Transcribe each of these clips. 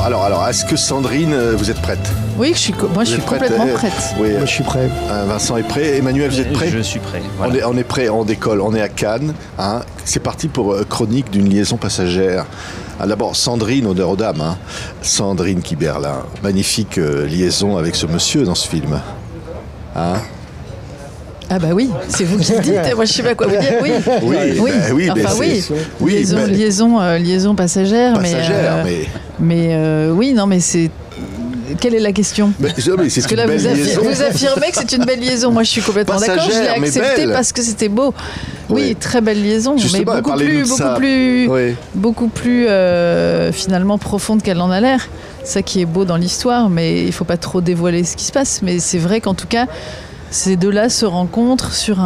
Alors, est-ce que Sandrine, vous êtes prête? Oui, moi je suis complètement prête. Oui, moi je suis prêt. Vincent est prêt. Emmanuel, vous êtes prêt? Je suis prêt. Voilà. On est prêt, on décolle, on est à Cannes. Hein. C'est parti pour Chronique d'une liaison passagère. Ah, d'abord, Sandrine, honneur aux dames. Hein. Sandrine Kiberlin. Magnifique liaison avec ce monsieur dans ce film. Hein? Ah bah oui, c'est vous qui le dites, moi je sais pas quoi vous dire, oui. Liaison passagère, oui, non mais c'est... Quelle est la question? Parce que là, vous affirmez que c'est une belle liaison. Moi, je suis complètement d'accord. Je l'ai accepté parce que c'était beau. Oui, très belle liaison, justement, mais beaucoup plus finalement profonde qu'elle en a l'air. Ça qui est beau dans l'histoire, mais il faut pas trop dévoiler ce qui se passe. Mais c'est vrai qu'en tout cas, ces deux-là se rencontrent sur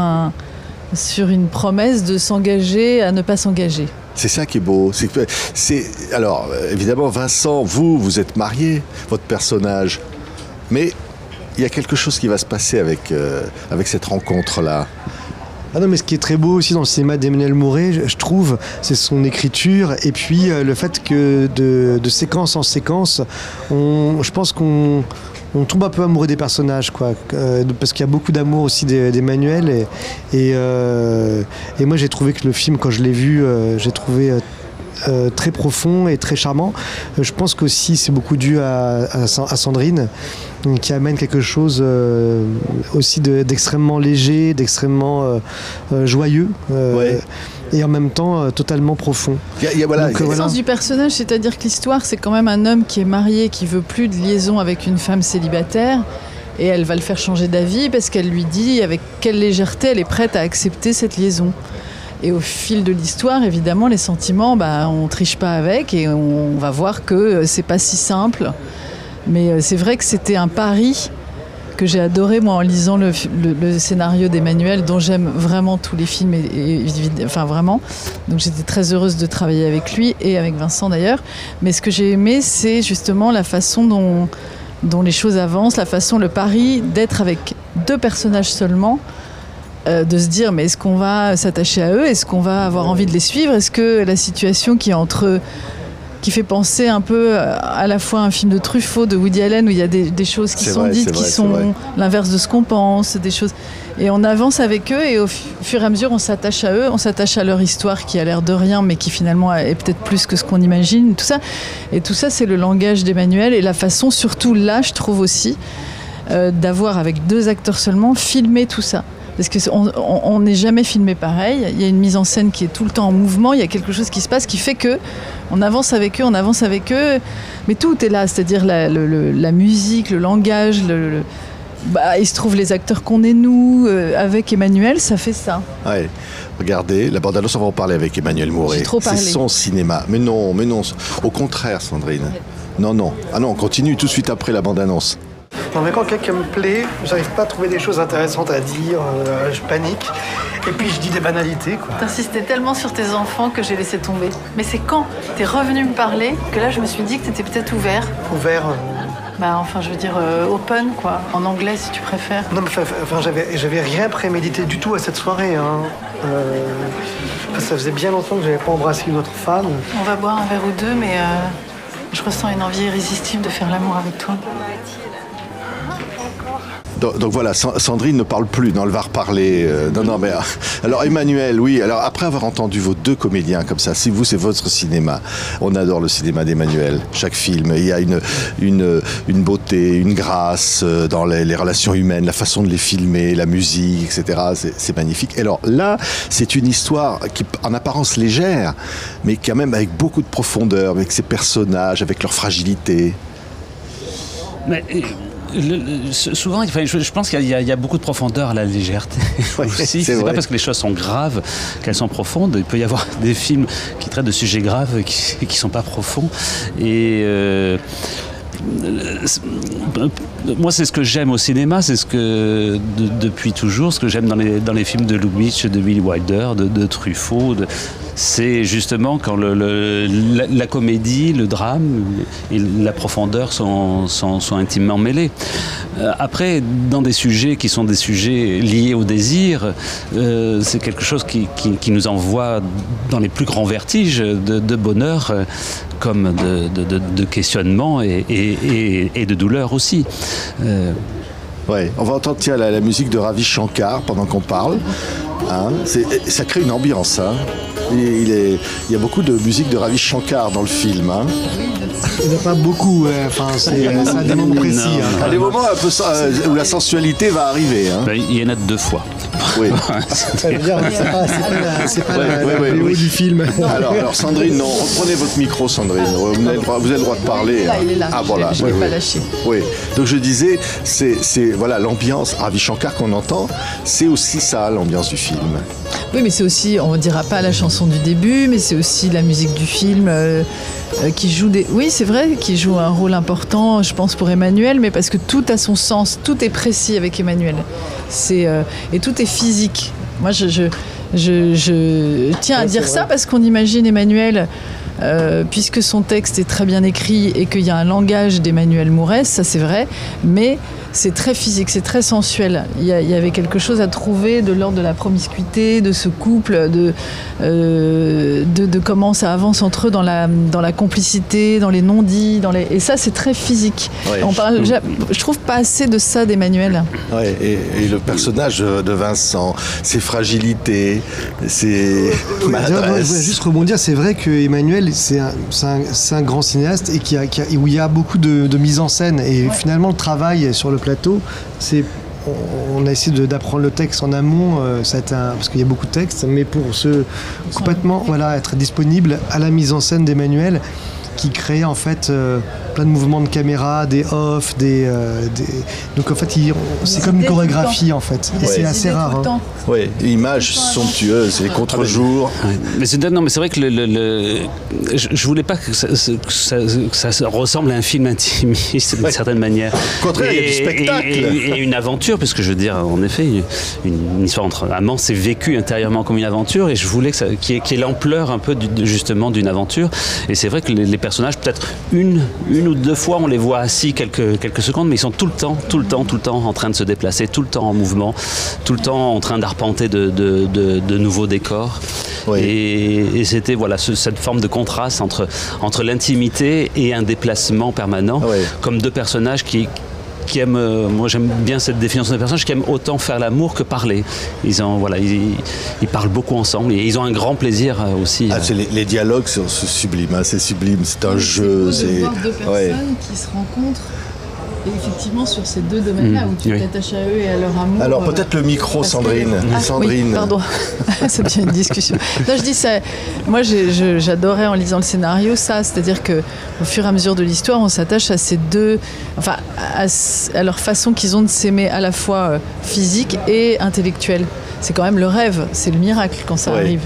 une promesse de s'engager à ne pas s'engager. C'est ça qui est beau. Alors, évidemment, Vincent, vous êtes marié, votre personnage. Mais il y a quelque chose qui va se passer avec cette rencontre-là. Ah non, mais ce qui est très beau aussi dans le cinéma d'Emmanuel Mouret, je trouve, c'est son écriture et puis le fait que de séquence en séquence, je pense qu'on tombe un peu amoureux des personnages, quoi, parce qu'il y a beaucoup d'amour aussi d'Emmanuel et moi j'ai trouvé que le film, quand je l'ai vu, j'ai trouvé très profond et très charmant. Je pense qu'aussi c'est beaucoup dû à Sandrine, qui amène quelque chose aussi d'extrêmement léger, d'extrêmement joyeux. Et en même temps totalement profond. Le sens du personnage, c'est-à-dire que l'histoire, c'est quand même un homme qui est marié, qui veut plus de liaison avec une femme célibataire, et elle va le faire changer d'avis parce qu'elle lui dit avec quelle légèreté elle est prête à accepter cette liaison. Et au fil de l'histoire, évidemment, les sentiments, on triche pas avec, et on va voir que c'est pas si simple. Mais c'est vrai que c'était un pari que j'ai adoré, moi, en lisant le scénario d'Emmanuel, dont j'aime vraiment tous les films, enfin vraiment. Donc j'étais très heureuse de travailler avec lui et avec Vincent d'ailleurs. Mais ce que j'ai aimé, c'est justement la façon dont les choses avancent, le pari d'être avec deux personnages seulement, de se dire, mais est-ce qu'on va s'attacher à eux? Est-ce qu'on va avoir envie de les suivre? Est-ce que la situation qui est entre eux, qui fait penser un peu à la fois un film de Truffaut, de Woody Allen, où il y a des choses qui sont dites, qui sont l'inverse de ce qu'on pense, des choses. Et on avance avec eux, et au fur et à mesure, on s'attache à eux, on s'attache à leur histoire qui a l'air de rien, mais qui finalement est peut-être plus que ce qu'on imagine, tout ça. Et tout ça, c'est le langage d'Emmanuel, et la façon, surtout là, je trouve aussi, d'avoir, avec deux acteurs seulement, filmé tout ça. Parce qu'on n'est jamais filmé pareil. Il y a une mise en scène qui est tout le temps en mouvement. Il y a quelque chose qui se passe qui fait qu'on avance avec eux. Mais tout est là, c'est-à-dire la musique, le langage. Il se trouve les acteurs qu'on est nous. Avec Emmanuel, ça fait ça. Ouais. Regardez, la bande-annonce, on va en parler avec Emmanuel Mouret. J'ai trop parlé. C'est son cinéma. Mais non. Au contraire, Sandrine. Non. Ah non, on continue tout de suite après la bande-annonce. Non, mais quand quelqu'un me plaît, j'arrive pas à trouver des choses intéressantes à dire, je panique. Et puis je dis des banalités, quoi. T'insistais tellement sur tes enfants que j'ai laissé tomber. Mais c'est quand t'es revenu me parler que là je me suis dit que t'étais peut-être ouvert. Ouvert je veux dire open, quoi. En anglais, si tu préfères. Non, mais j'avais rien prémédité du tout à cette soirée, hein. Ça faisait bien longtemps que j'avais pas embrassé une autre femme. On va boire un verre ou deux, mais je ressens une envie irrésistible de faire l'amour avec toi. Donc voilà, Sandrine ne parle plus, non, elle va reparler. Alors Emmanuel, oui, alors après avoir entendu vos deux comédiens comme ça, si vous, c'est votre cinéma, on adore le cinéma d'Emmanuel, chaque film, il y a une beauté, une grâce dans les relations humaines, la façon de les filmer, la musique, etc., c'est magnifique. Et alors là, c'est une histoire qui, en apparence légère, mais quand même avec beaucoup de profondeur, avec ses personnages, avec leur fragilité. Mais... souvent, je pense qu'il y a beaucoup de profondeur à la légèreté aussi. C'est pas parce que les choses sont graves qu'elles sont profondes. Il peut y avoir des films qui traitent de sujets graves qui sont pas profonds. Et moi, c'est ce que j'aime au cinéma, c'est ce que depuis toujours, ce que j'aime dans les films de Lubitsch, de Billy Wilder, de Truffaut. c'est justement quand la comédie, le drame et la profondeur sont intimement mêlés. Après, dans des sujets qui sont des sujets liés au désir, c'est quelque chose qui nous envoie dans les plus grands vertiges de bonheur, comme de questionnement et de douleur aussi. Ouais, on va entendre la musique de Ravi Shankar pendant qu'on parle. Hein, ça crée une ambiance. Hein. Il y a beaucoup de musique de Ravi Shankar dans le film. Hein. Il n'y en a pas beaucoup, c'est à des moments précis. À des moments un peu où la sensualité va arriver. Hein. Il y en a 2 fois. Oui. C'est pas la vidéo du film. Alors Sandrine, non, reprenez votre micro, Sandrine. Vous avez le droit de parler. Là, il est là. Ah voilà. Je ne l'ai pas lâché. Oui. Donc je disais, c'est voilà l'ambiance Ravi Shankar qu'on entend, c'est aussi ça l'ambiance du film. Oui, mais c'est aussi, on ne dira pas la chanson du début, mais c'est aussi la musique du film qui joue Oui, c'est vrai, qui joue un rôle important, je pense, pour Emmanuel, mais parce que tout a son sens, tout est précis avec Emmanuel. Et tout est physique. Moi, je tiens à dire ça parce qu'on imagine Emmanuel, puisque son texte est très bien écrit et qu'il y a un langage d'Emmanuel Mouret, ça c'est vrai, mais c'est très physique, c'est très sensuel. Il y avait quelque chose à trouver de l'ordre de la promiscuité, de ce couple, de comment ça avance entre eux dans la complicité, dans les non-dits, et ça c'est très physique. Ouais. Je trouve pas assez de ça d'Emmanuel. Ouais, et le personnage de Vincent, ses fragilités, ses maladresses. Je voulais juste rebondir, c'est vrai que Emmanuel c'est un grand cinéaste et où il y a beaucoup de mise en scène et finalement le travail sur le plateau, on a essayé d'apprendre le texte en amont, parce qu'il y a beaucoup de textes, mais pour complètement être disponible à la mise en scène d'Emmanuel, qui crée en fait plein de mouvements de caméra, des off, donc en fait c'est comme une chorégraphie en fait, et c'est assez rare. Hein. Oui, images somptueuses, les contre-jours. Mais c'est vrai que je voulais pas que ça ressemble à un film intimiste d'une certaine manière. Au contraire, il y a du spectacle. Et une aventure, parce que je veux dire, en effet, une histoire entre amants, c'est vécu intérieurement comme une aventure, et je voulais qu'il y ait l'ampleur un peu justement d'une aventure. Et c'est vrai que les personnages, peut-être une ou 2 fois, on les voit assis quelques secondes, mais ils sont tout le temps en train de se déplacer, tout le temps en mouvement, tout le temps en train d'arpenter de nouveaux décors. Oui. Et c'était cette forme de contraste entre l'intimité et un déplacement permanent, oui. Comme 2 personnages qui aiment, moi j'aime bien cette définition de personnages qui aiment autant faire l'amour que parler. Ils parlent beaucoup ensemble et ils ont un grand plaisir aussi. Les dialogues sont sublimes, c'est sublime, c'est un jeu. C'est beau de voir 2 personnes qui se rencontrent. Et effectivement, sur ces 2 domaines-là, où tu t'attaches à eux et à leur amour. Alors, peut-être le micro, Sandrine. Sandrine. Oui, pardon. Ça devient une discussion. Non, je dis ça. Moi, j'adorais en lisant le scénario ça. C'est-à-dire qu'au fur et à mesure de l'histoire, on s'attache à ces 2. Enfin, à leur façon qu'ils ont de s'aimer à la fois physique et intellectuelle. C'est quand même le rêve. C'est le miracle quand ça arrive.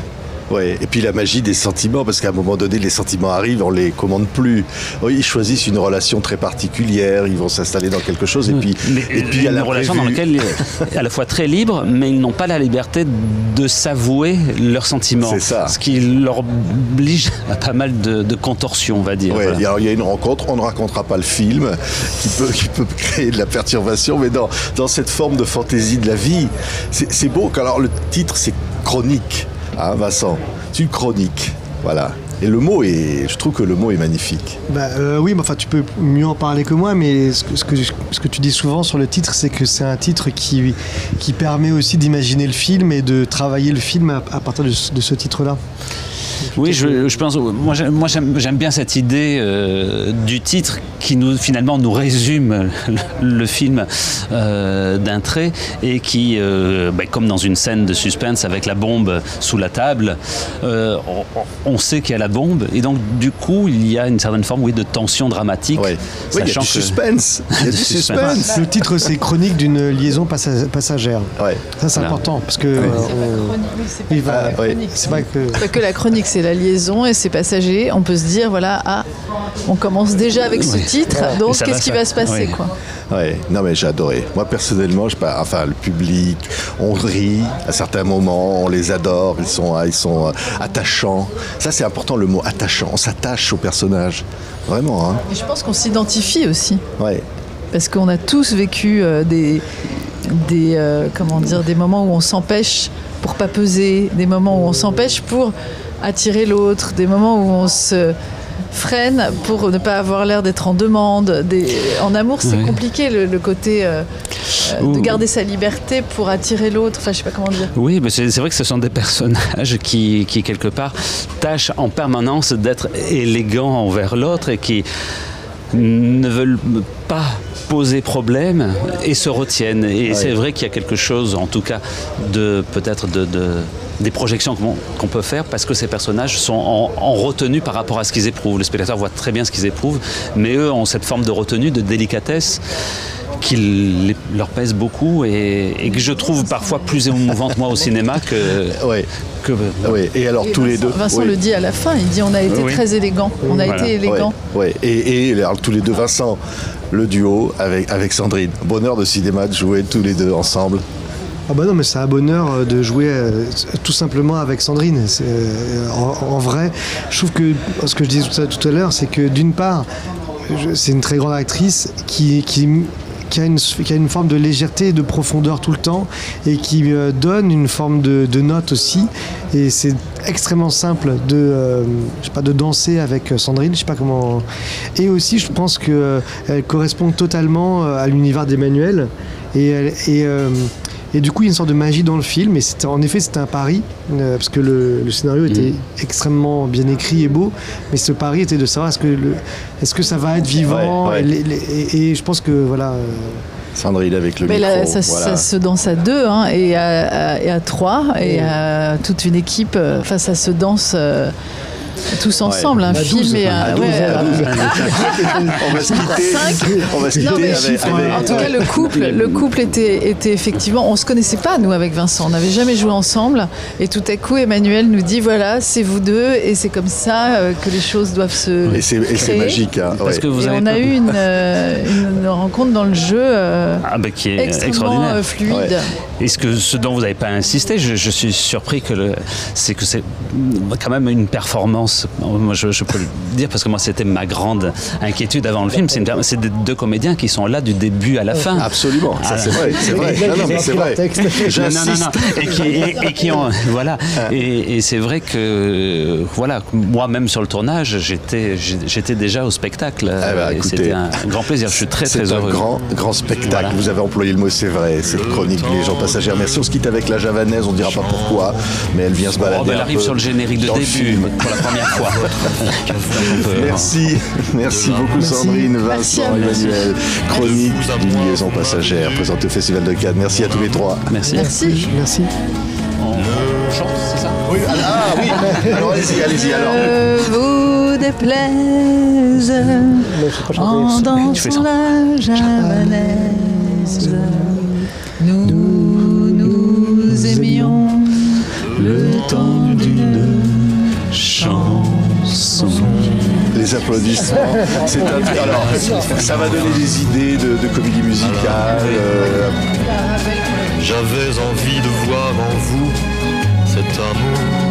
Ouais, et puis la magie des sentiments, parce qu'à un moment donné, les sentiments arrivent, on les commande plus. Ils choisissent une relation très particulière, ils vont s'installer dans quelque chose, et puis il y a une relation dans laquelle ils sont à la fois très libres, mais ils n'ont pas la liberté de s'avouer leurs sentiments. C'est ça. Ce qui leur oblige à pas mal de contorsions, on va dire. Ouais, alors il y a une rencontre, on ne racontera pas le film, qui peut créer de la perturbation, mais dans cette forme de fantaisie de la vie, c'est beau. Alors le titre, c'est Chronique. Ah Vincent, c'est une chronique, voilà. Et je trouve que le mot est magnifique. Oui, mais enfin tu peux mieux en parler que moi, mais ce que tu dis souvent sur le titre, c'est que c'est un titre qui permet aussi d'imaginer le film et de travailler le film à partir de ce titre-là. Oui, je pense. Moi, j'aime bien cette idée du titre qui finalement nous résume le film d'un trait et qui, comme dans une scène de suspense avec la bombe sous la table, on sait qu'il y a la bombe et donc du coup il y a une certaine forme, de tension dramatique. Oui, il y a du suspense. Il y a du suspense. Le titre, c'est Chronique d'une liaison passagère. Ouais. Ça, c'est important parce que c'est pas que la chronique. c'est pas que la chronique. que c'est la liaison et c'est passager, on peut se dire, voilà, on commence déjà avec ce titre, donc qu'est-ce qui va se passer, quoi. Ouais, non mais j'ai adoré. Moi personnellement, le public, on rit à certains moments, on les adore, ils sont attachants. Ça c'est important, le mot attachant. On s'attache aux personnages, vraiment. Hein. Et je pense qu'on s'identifie aussi. Ouais. Parce qu'on a tous vécu des moments où on s'empêche pour pas peser, des moments où on s'empêche pour attirer l'autre, des moments où on se freine pour ne pas avoir l'air d'être en demande. En amour, c'est compliqué le côté de garder sa liberté pour attirer l'autre. Enfin, je sais pas comment dire. Oui, mais c'est vrai que ce sont des personnages qui quelque part tâchent en permanence d'être élégants envers l'autre et qui ne veulent pas poser problème et se retiennent. Et c'est vrai qu'il y a quelque chose, en tout cas, peut-être des projections qu'on peut faire parce que ces personnages sont en retenue par rapport à ce qu'ils éprouvent. Le spectateur voit très bien ce qu'ils éprouvent, mais eux ont cette forme de retenue, de délicatesse qui leur pèse beaucoup et que je trouve parfois plus émouvante moi au cinéma que... Oui, et alors tous les deux. Vincent le dit à la fin, il dit on a été très élégants, on a été élégants. Et alors tous les deux, Vincent, le duo avec Sandrine. Bonheur de cinéma de jouer tous les deux ensemble. Ah bah non, mais c'est un bonheur de jouer tout simplement avec Sandrine. En vrai, je trouve que ce que je disais tout à l'heure, c'est que d'une part, c'est une très grande actrice qui a une forme de légèreté et de profondeur tout le temps et qui donne une forme de note aussi. Et c'est extrêmement simple de danser avec Sandrine, je sais pas comment. Et aussi, je pense qu'elle correspond totalement à l'univers d'Emmanuel. Et du coup, il y a une sorte de magie dans le film. Et c'était un pari, parce que le scénario était extrêmement bien écrit et beau. Mais ce pari était de savoir est-ce que ça va être vivant. Et je pense que voilà. Sandrine avec le micro. Ça se danse à deux, hein, et à trois, et à toute une équipe. Enfin, ça se danse. Tous ensemble, un film et à 12. On va se quitter avec... En tout cas, le couple était effectivement... On ne se connaissait pas, nous, avec Vincent. On n'avait jamais joué ensemble. Et tout à coup, Emmanuel nous dit, voilà, c'est vous deux. Et c'est comme ça que les choses doivent se créer. Et c'est magique. Hein, parce que vous et on a eu une rencontre dans le jeu qui est extraordinaire. Fluide. Et ce dont vous n'avez pas insisté, je suis surpris c'est quand même une performance. Moi, je peux le dire parce que moi, c'était ma grande inquiétude avant le film. C'est des deux comédiens qui sont là du début à la fin. Absolument, ça c'est vrai. Non, mais c'est vrai. Non. Et qui ont voilà. Et c'est vrai que voilà, moi-même sur le tournage, j'étais déjà au spectacle. Et c'était un grand plaisir. Je suis très très heureux. C'est un grand spectacle. Voilà. Vous avez employé le mot, c'est vrai. Cette chronique Légende passagère. Merci. On se quitte avec la javanaise. On dira pas pourquoi, mais elle vient se balader. Elle arrive sur le générique de début pour la première fois. Merci beaucoup Sandrine, Vincent, Emmanuel. Chronique d'une liaison passagère présentée au Festival de Cannes. Merci à tous les trois. Merci. On chante, c'est ça? Oui. Alors allez-y. Vous déplaise en dansant la javanaise. Nous aimions le temps d'une chanson. Les applaudissements. Alors, ça va donner des idées de comédie musicale. J'avais envie de voir en vous cet amour